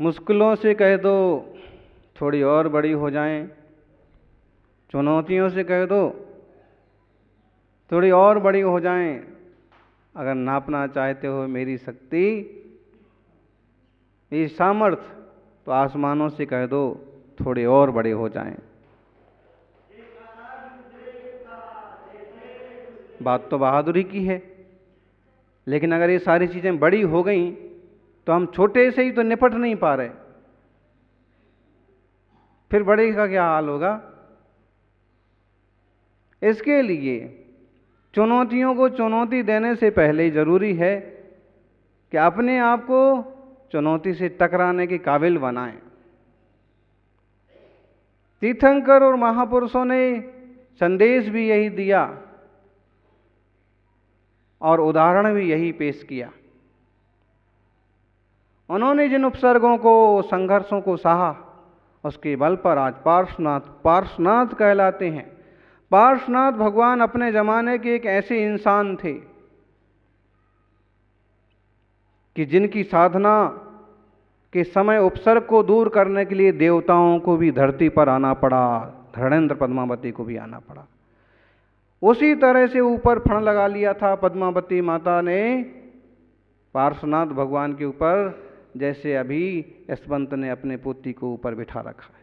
मुश्किलों से कह दो थोड़ी और बड़ी हो जाएं, चुनौतियों से कह दो थोड़ी और बड़ी हो जाएं। अगर नापना चाहते हो मेरी शक्ति, मेरी सामर्थ्य, तो आसमानों से कह दो थोड़े और बड़े हो जाएं। बात तो बहादुरी की है, लेकिन अगर ये सारी चीजें बड़ी हो गई तो हम छोटे से ही तो निपट नहीं पा रहे, फिर बड़े का क्या हाल होगा। इसके लिए चुनौतियों को चुनौती देने से पहले जरूरी है कि अपने आप को चुनौती से टकराने के काबिल बनाएं। तीर्थंकर और महापुरुषों ने संदेश भी यही दिया और उदाहरण भी यही पेश किया। उन्होंने जिन उपसर्गों को, संघर्षों को सहा, उसके बल पर आज पार्श्वनाथ कहलाते हैं। पार्श्वनाथ भगवान अपने जमाने के एक ऐसे इंसान थे कि जिनकी साधना के समय उपसर्ग को दूर करने के लिए देवताओं को भी धरती पर आना पड़ा, धरणेन्द्र पद्मावती को भी आना पड़ा। उसी तरह से ऊपर फण लगा लिया था पद्मावती माता ने पार्श्वनाथ भगवान के ऊपर, जैसे अभी यशवंत ने अपने पोती को ऊपर बिठा रखा है।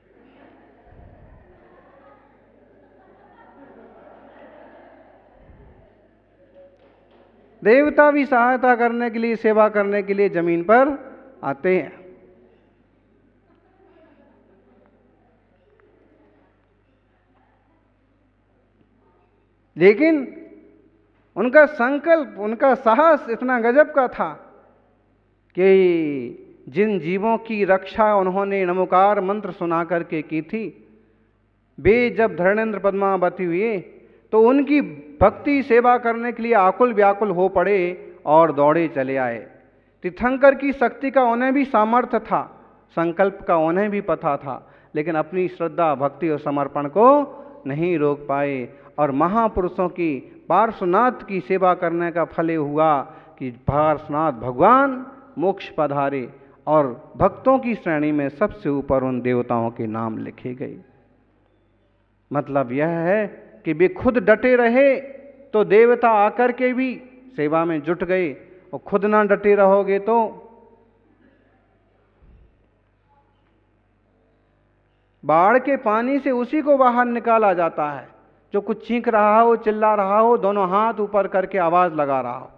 देवता भी सहायता करने के लिए, सेवा करने के लिए जमीन पर आते हैं। लेकिन उनका संकल्प, उनका साहस इतना गजब का था कि जिन जीवों की रक्षा उन्होंने नमोकार मंत्र सुना करके की थी, वे जब धरणेन्द्र पद्मावती हुए तो उनकी भक्ति सेवा करने के लिए आकुल व्याकुल हो पड़े और दौड़े चले आए। तीर्थंकर की शक्ति का उन्हें भी सामर्थ्य था, संकल्प का उन्हें भी पता था, लेकिन अपनी श्रद्धा, भक्ति और समर्पण को नहीं रोक पाए। और महापुरुषों की, पार्श्वनाथ की सेवा करने का फल हुआ कि पार्श्वनाथ भगवान मोक्ष पधारे और भक्तों की श्रेणी में सबसे ऊपर उन देवताओं के नाम लिखे गए। मतलब यह है कि वे खुद डटे रहे तो देवता आकर के भी सेवा में जुट गए, और खुद ना डटे रहोगे तो बाढ़ के पानी से उसी को बाहर निकाला जाता है जो कुछ चीख रहा हो, चिल्ला रहा हो, दोनों हाथ ऊपर करके आवाज लगा रहा हो।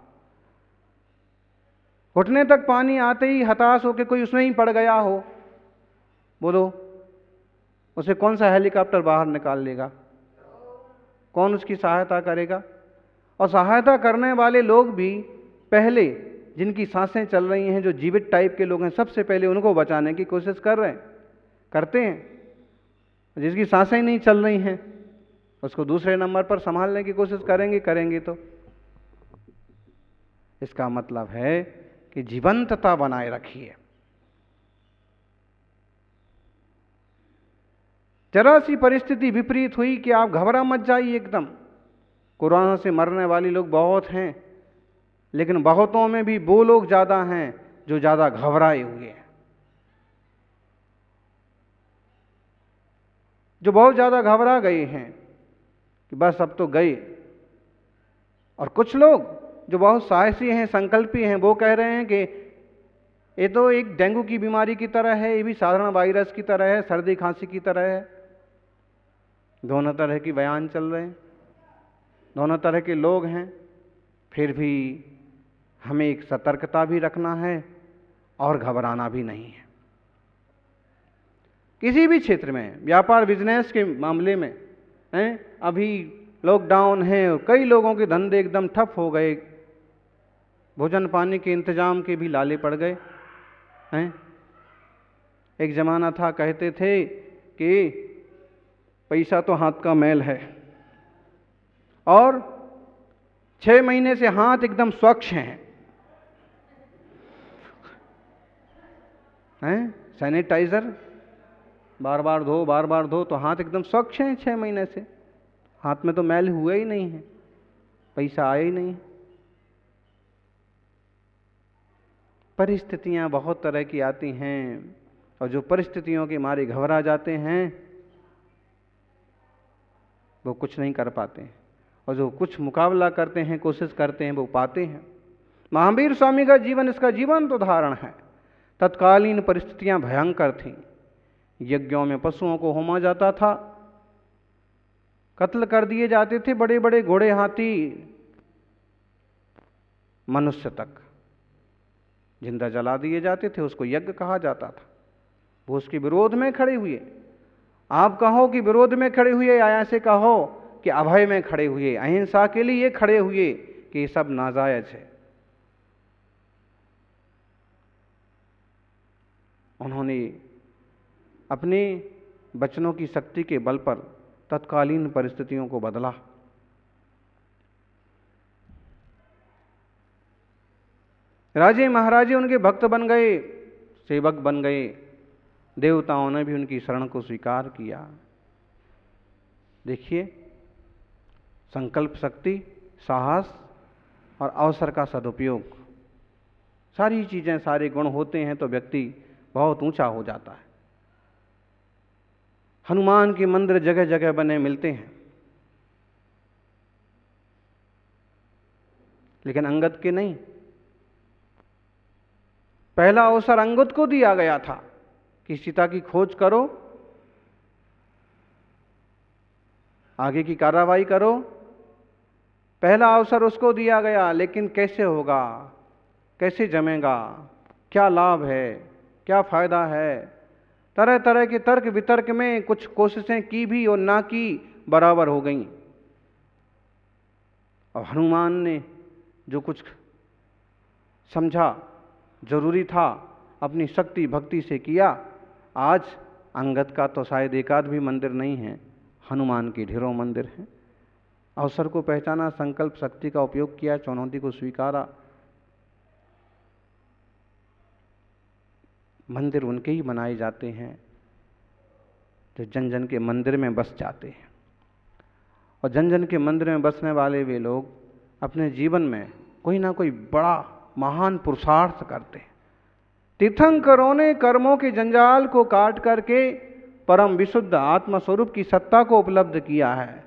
घुटने तक पानी आते ही हताश होकर कोई उसमें ही पड़ गया हो, बोलो उसे कौन सा हेलीकॉप्टर बाहर निकाल लेगा? कौन उसकी सहायता करेगा? और सहायता करने वाले लोग भी पहले, जिनकी सांसें चल रही हैं, जो जीवित टाइप के लोग हैं, सबसे पहले उनको बचाने की कोशिश करते हैं। जिसकी सांसें ही नहीं चल रही हैं उसको दूसरे नंबर पर संभालने की कोशिश करेंगे तो इसका मतलब है कि जीवंतता बनाए रखिए। जरा सी परिस्थिति विपरीत हुई कि आप घबरा मत जाइए एकदम। कोरोना से मरने वाले लोग बहुत हैं, लेकिन बहुतों में भी वो लोग ज्यादा हैं जो ज्यादा घबराए हुए हैं, जो बहुत ज्यादा घबरा गए हैं कि बस अब तो गए। और कुछ लोग जो बहुत साहसी हैं, संकल्पी हैं, वो कह रहे हैं कि ये तो एक डेंगू की बीमारी की तरह है, ये भी साधारण वायरस की तरह है, सर्दी खांसी की तरह है। दोनों तरह की बयान चल रहे हैं, दोनों तरह के लोग हैं। फिर भी हमें एक सतर्कता भी रखना है और घबराना भी नहीं है। किसी भी क्षेत्र में, व्यापार बिजनेस के मामले में हैं, अभी लॉकडाउन है और कई लोगों के धंधे एकदम ठप हो गए, भोजन पानी के इंतजाम के भी लाले पड़ गए हैं। एक जमाना था, कहते थे कि पैसा तो हाथ का मैल है, और 6 महीने से हाथ एकदम स्वच्छ हैं, सैनिटाइजर बार बार धो तो हाथ एकदम स्वच्छ हैं। 6 महीने से हाथ में तो मैल हुआ ही नहीं है। पैसा आया ही नहीं। परिस्थितियां बहुत तरह की आती हैं और जो परिस्थितियों के मारे घबरा जाते हैं वो कुछ नहीं कर पाते हैं, और जो कुछ मुकाबला करते हैं, कोशिश करते हैं, वो पाते हैं। महावीर स्वामी का जीवन इसका जीवंत उदाहरण है। तत्कालीन परिस्थितियां भयंकर थीं। यज्ञों में पशुओं को होमा जाता था, कत्ल कर दिए जाते थे बड़े बड़े घोड़े, हाथी, मनुष्य तक जिंदा जला दिए जाते थे। उसको यज्ञ कहा जाता था। वो उसके विरोध में खड़े हुए। आप कहो कि विरोध में खड़े हुए, या ऐसे कहो कि अभय में खड़े हुए, अहिंसा के लिए खड़े हुए कि ये सब नाजायज है। उन्होंने अपने वचनों की शक्ति के बल पर तत्कालीन परिस्थितियों को बदला। राजे महाराजे उनके भक्त बन गए, सेवक बन गए। देवताओं ने भी उनकी शरण को स्वीकार किया। देखिए, संकल्प शक्ति, साहस और अवसर का सदुपयोग, सारी चीजें, सारे गुण होते हैं तो व्यक्ति बहुत ऊंचा हो जाता है। हनुमान के मंदिर जगह जगह बने मिलते हैं, लेकिन अंगद के नहीं। पहला अवसर अंगद को दिया गया था कि सीता की खोज करो, आगे की कार्रवाई करो। पहला अवसर उसको दिया गया, लेकिन कैसे होगा, कैसे जमेगा, क्या लाभ है, क्या फायदा है, तरह तरह के तर्क वितर्क में कुछ कोशिशें की भी और ना की बराबर हो गईं। और हनुमान ने जो कुछ समझा जरूरी था, अपनी शक्ति भक्ति से किया। आज अंगद का तो शायद एकाध भी मंदिर नहीं है, हनुमान के ढेरों मंदिर हैं। अवसर को पहचाना, संकल्प शक्ति का उपयोग किया, चुनौती को स्वीकारा। मंदिर उनके ही बनाए जाते हैं जो जन जन के मंदिर में बस जाते हैं। और जन जन के मंदिर में बसने वाले वे लोग अपने जीवन में कोई ना कोई बड़ा महान पुरुषार्थ करते हैं। तीर्थंकरों ने कर्मों के जंजाल को काट करके परम विशुद्ध आत्मस्वरूप की सत्ता को उपलब्ध किया है।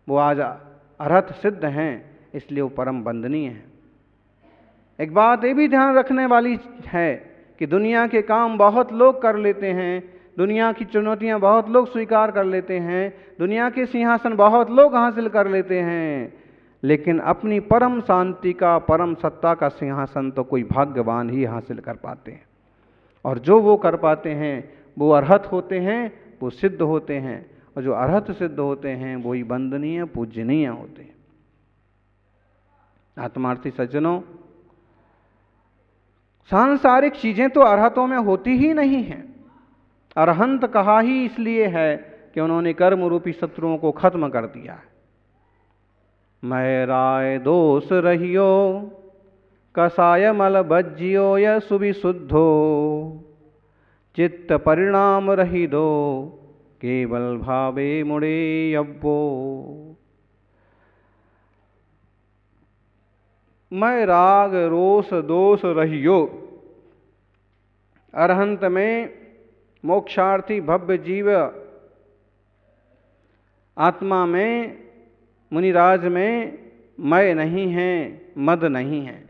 वो आज अर्हत सिद्ध हैं, इसलिए वो परम वंदनीय हैं। एक बात ये भी ध्यान रखने वाली है कि दुनिया के काम बहुत लोग कर लेते हैं, दुनिया की चुनौतियां बहुत लोग स्वीकार कर लेते हैं, दुनिया के सिंहासन बहुत लोग हासिल कर लेते हैं, लेकिन अपनी परम शांति का, परम सत्ता का सिंहासन तो कोई भाग्यवान ही हासिल कर पाते हैं। और जो वो कर पाते हैं वो अर्हत होते हैं, वो सिद्ध होते हैं। और जो अर्हत सिद्ध होते हैं वो ही वंदनीय पूजनीय होते हैं। आत्मार्थी सज्जनों, सांसारिक चीजें तो अर्हतों में होती ही नहीं हैं। अरहंत कहा ही इसलिए है कि उन्होंने कर्म रूपी शत्रुओं को खत्म कर दिया है। मैं राय दोष रहियो, कसाय मल बज्जियो य सुविशुद्धो, चित्त परिणाम रही दो, केवल भावे मुड़े यब्बो। मैं राग रोष दोष रहियो, अरहंत में मोक्षार्थी भव्य जीव, आत्मा में, मुनिराज में मैं नहीं है, मद नहीं है।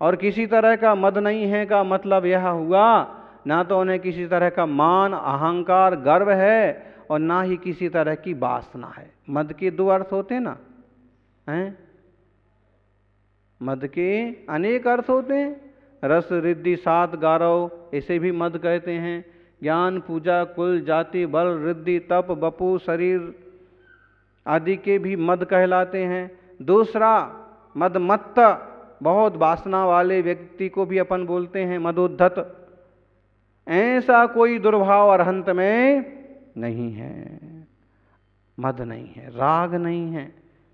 और किसी तरह का मद नहीं है का मतलब यह हुआ, ना तो उन्हें किसी तरह का मान, अहंकार, गर्व है, और ना ही किसी तरह की वासना है। मद के दो अर्थ होते ना, हैं? मद के अनेक अर्थ होते हैं। रस, रिद्धि, सात, गारव, इसे भी मद कहते हैं। ज्ञान, पूजा, कुल, जाति, बल, रिद्धि, तप, बपू, शरीर आदि के भी मद कहलाते हैं। दूसरा मदमत्त, बहुत वासना वाले व्यक्ति को भी अपन बोलते हैं मदोद्धत। ऐसा कोई दुर्भाव अरहंत में नहीं है। मद नहीं है, राग नहीं है,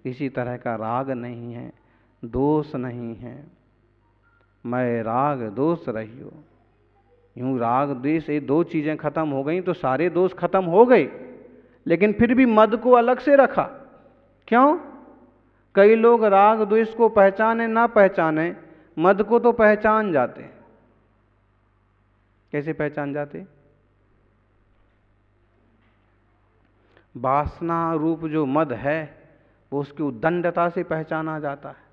किसी तरह का राग नहीं है, दोष नहीं है। मैं राग दोष रहियो। यूं राग द्वेष, ये दो चीजें खत्म हो गई तो सारे दोष खत्म हो गए, लेकिन फिर भी मद को अलग से रखा। क्यों? कई लोग राग द्वेष को पहचाने ना पहचाने, मद को तो पहचान जाते हैं। कैसे पहचान जाते? वासना रूप जो मद है वो उसकी उद्दंडता से पहचाना जाता है,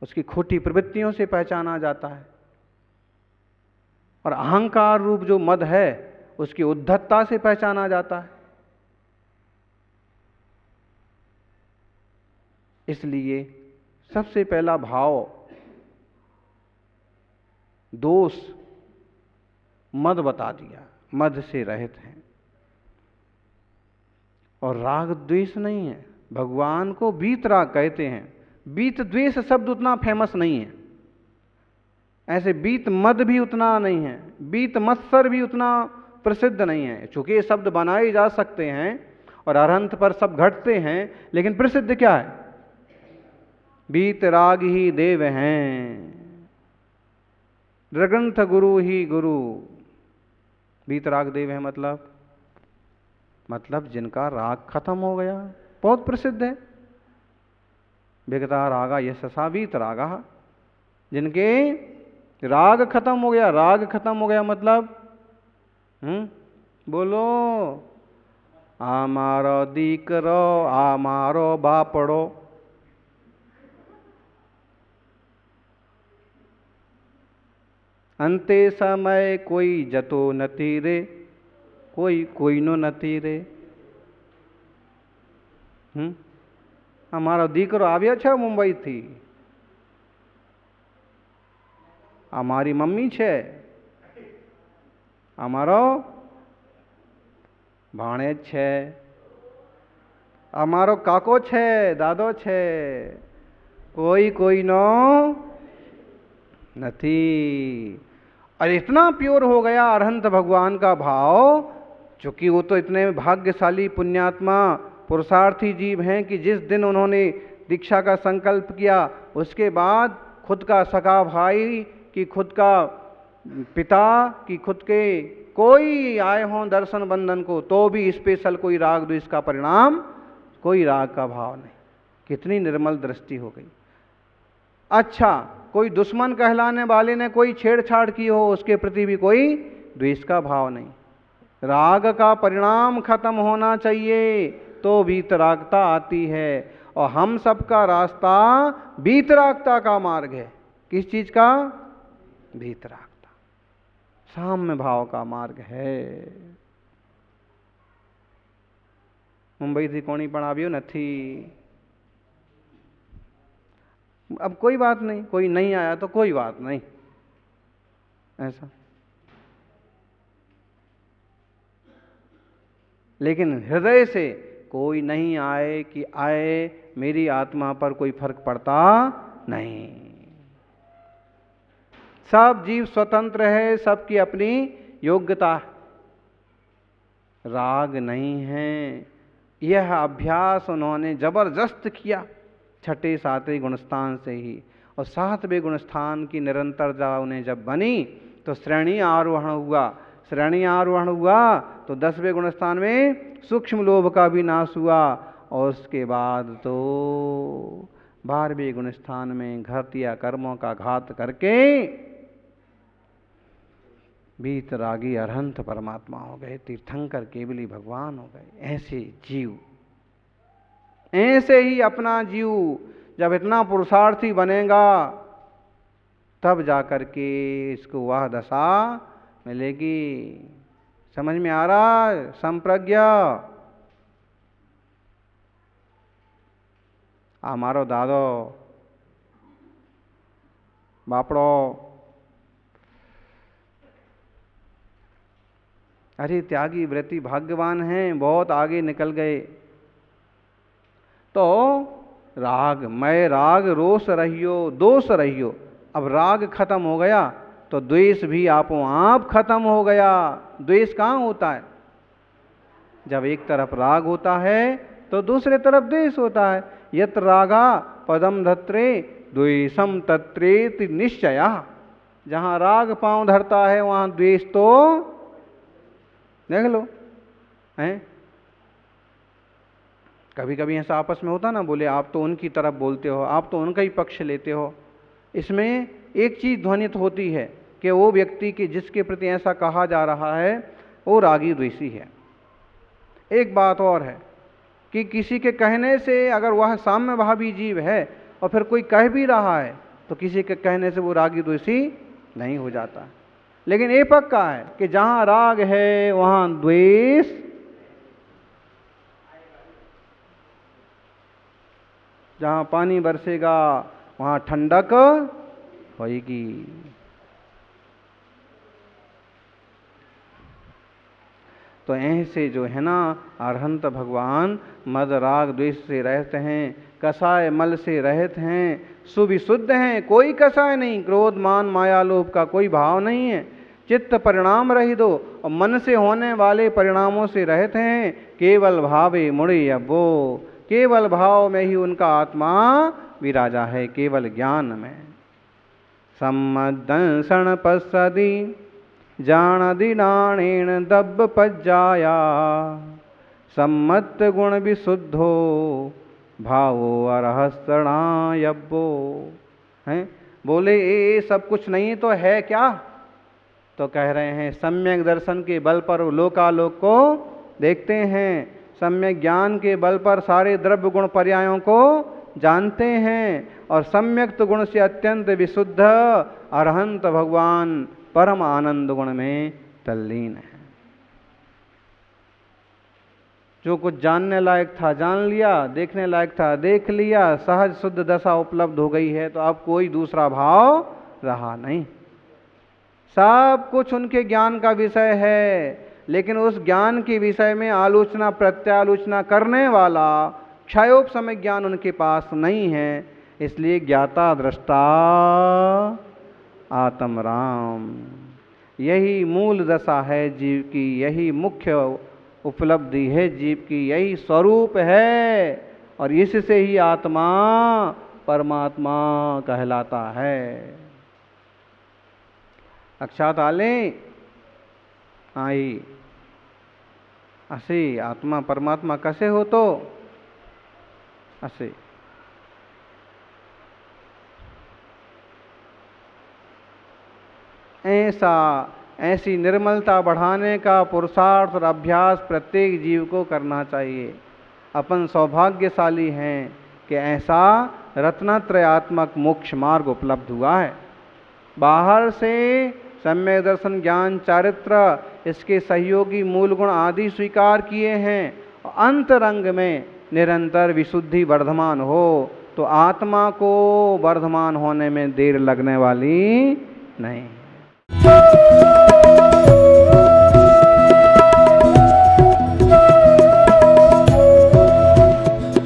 उसकी खोटी प्रवृत्तियों से पहचाना जाता है। और अहंकार रूप जो मद है उसकी उद्धतता से पहचाना जाता है। इसलिए सबसे पहला भाव दोष मद बता दिया, मद से रहित हैं। और राग द्वेष नहीं है, भगवान को वीतराग कहते हैं। वीत द्वेष शब्द उतना फेमस नहीं है, ऐसे वीत मद भी उतना नहीं है, वीत मत्सर भी उतना प्रसिद्ध नहीं है। चूंकि ये शब्द बनाए जा सकते हैं और अरहंत पर सब घटते हैं, लेकिन प्रसिद्ध क्या है? वीतराग ही देव हैं, रग्रंथ गुरु ही गुरु। वीतराग देव है मतलब जिनका राग खत्म हो गया, बहुत प्रसिद्ध है। विगता रागा यशसा वीतरागा, जिनके राग खत्म हो गया। राग खत्म हो गया मतलब बोलो, आमारो दीकरो, आमारो बापड़ो, अंते समय कोई जतो नती रे, कोई नो नती रे। અમારો દીકરો આવ્યો છે મુંબઈથી, અમારી મમ્મી છે, અમારો ભાણેજ છે, અમારો કાકો છે, દાદો છે, कोईनो नहीं। और इतना प्योर हो गया अरहंत भगवान का भाव, चूंकि वो तो इतने भाग्यशाली पुण्यात्मा पुरुषार्थी जीव हैं कि जिस दिन उन्होंने दीक्षा का संकल्प किया उसके बाद खुद का सगा भाई कि खुद का पिता कि खुद के कोई आए हों दर्शन बंधन को, तो भी स्पेशल कोई राग द्वेष का परिणाम, कोई राग का भाव नहीं। कितनी निर्मल दृष्टि हो गई। अच्छा, कोई दुश्मन कहलाने वाले ने कोई छेड़छाड़ की हो, उसके प्रति भी कोई द्वेष का भाव नहीं। राग का परिणाम खत्म होना चाहिए तो वीतरागता आती है। और हम सबका रास्ता वीतरागता का मार्ग है। किस चीज का? वीतरागता, साम्य भाव का मार्ग है। मुंबई थी कोणी पण आव्यो नथी। अब कोई बात नहीं, कोई नहीं आया तो कोई बात नहीं, ऐसा। लेकिन हृदय से कोई नहीं आए कि आए, मेरी आत्मा पर कोई फर्क पड़ता नहीं। सब जीव स्वतंत्र है, सबकी अपनी योग्यता है, राग नहीं है। यह अभ्यास उन्होंने जबरदस्त किया छठे सातवें गुणस्थान से ही। और सातवें गुणस्थान की निरंतरता उन्हें जब बनी तो श्रेणी आरोहण हुआ। श्रेणी आरोहण हुआ तो 10वें गुणस्थान में सूक्ष्म लोभ का भी नाश हुआ। और उसके बाद तो 12वें गुणस्थान में घातिया कर्मों का घात करके वीतरागी अरहंत परमात्मा हो गए, तीर्थंकर केवली भगवान हो गए। ऐसे जीव, ऐसे ही अपना जीव जब इतना पुरुषार्थी बनेगा तब जाकर के इसको वह दशा मिलेगी। समझ में आ रहा है? संप्रज्ञा। मारो दादो बापड़ो, अरे त्यागी व्रती भाग्यवान हैं, बहुत आगे निकल गए। तो राग, मैं राग रोष रहियो, दोष रहियो। अब राग खत्म हो गया तो द्वेष भी आपो आप खत्म हो गया। द्वेष कहाँ होता है? जब एक तरफ राग होता है तो दूसरे तरफ द्वेष होता है। यत रागा पदम धत्रे द्वेषम तत्रेति निश्चया। जहाँ राग पांव धरता है वहाँ द्वेष तो देख लो है। कभी कभी ऐसा आपस में होता ना, बोले आप तो उनकी तरफ बोलते हो, आप तो उनका ही पक्ष लेते हो। इसमें एक चीज़ ध्वनित होती है कि वो व्यक्ति के जिसके प्रति ऐसा कहा जा रहा है वो रागी द्वेषी है। एक बात और है कि किसी के कहने से अगर वह साम्य भावी जीव है और फिर कोई कह भी रहा है तो किसी के कहने से वो रागी द्वेषी नहीं हो जाता। लेकिन ये पक्का है कि जहाँ राग है वहाँ द्वेष, जहाँ पानी बरसेगा वहाँ ठंडक होगी। तो ऐसे जो है ना अरहंत भगवान मद राग द्वेष से रहित हैं, कसाय मल से रहित हैं, सुविशुद्ध हैं, कोई कसाय नहीं, क्रोध मान माया लोभ का कोई भाव नहीं है, चित्त परिणाम रहित दो और मन से होने वाले परिणामों से रहित हैं, केवल भावे मुड़े अब्बो, केवल भाव में ही उनका आत्मा विराजा है, केवल ज्ञान में। सम्मदंसन पश्यति जानदिनाणेन दब्ब पज्जाया, सम्मत गुण विशुद्धो भावो अरहस्तणायब्बो। हैं, बोले ये सब कुछ नहीं तो है क्या? तो कह रहे हैं सम्यक दर्शन के बल पर लोकालोक को देखते हैं, सम्यक ज्ञान के बल पर सारे द्रव्य गुण पर्यायों को जानते हैं, और सम्यक गुण से अत्यंत विशुद्ध अरहंत भगवान परम आनंद गुण में तल्लीन है। जो कुछ जानने लायक था जान लिया, देखने लायक था देख लिया, सहज शुद्ध दशा उपलब्ध हो गई है, तो अब कोई दूसरा भाव रहा नहीं। सब कुछ उनके ज्ञान का विषय है, लेकिन उस ज्ञान के विषय में आलोचना प्रत्यालोचना करने वाला क्षयोपशमय ज्ञान उनके पास नहीं है। इसलिए ज्ञाता दृष्टा आत्म राम, यही मूल दशा है जीव की, यही मुख्य उपलब्धि है जीव की, यही स्वरूप है, और इससे ही आत्मा परमात्मा कहलाता है। लक्षात आले आई असे आत्मा परमात्मा कसे होतो असे। ऐसी निर्मलता बढ़ाने का पुरुषार्थ और अभ्यास प्रत्येक जीव को करना चाहिए। अपन सौभाग्यशाली हैं कि ऐसा रत्नत्रयात्मक मोक्ष मार्ग उपलब्ध हुआ है। बाहर से सम्यक दर्शन ज्ञान चारित्र इसके सहयोगी मूल गुण आदि स्वीकार किए हैं, अंतरंग में निरंतर विशुद्धि वर्धमान हो तो आत्मा को वर्धमान होने में देर लगने वाली नहीं।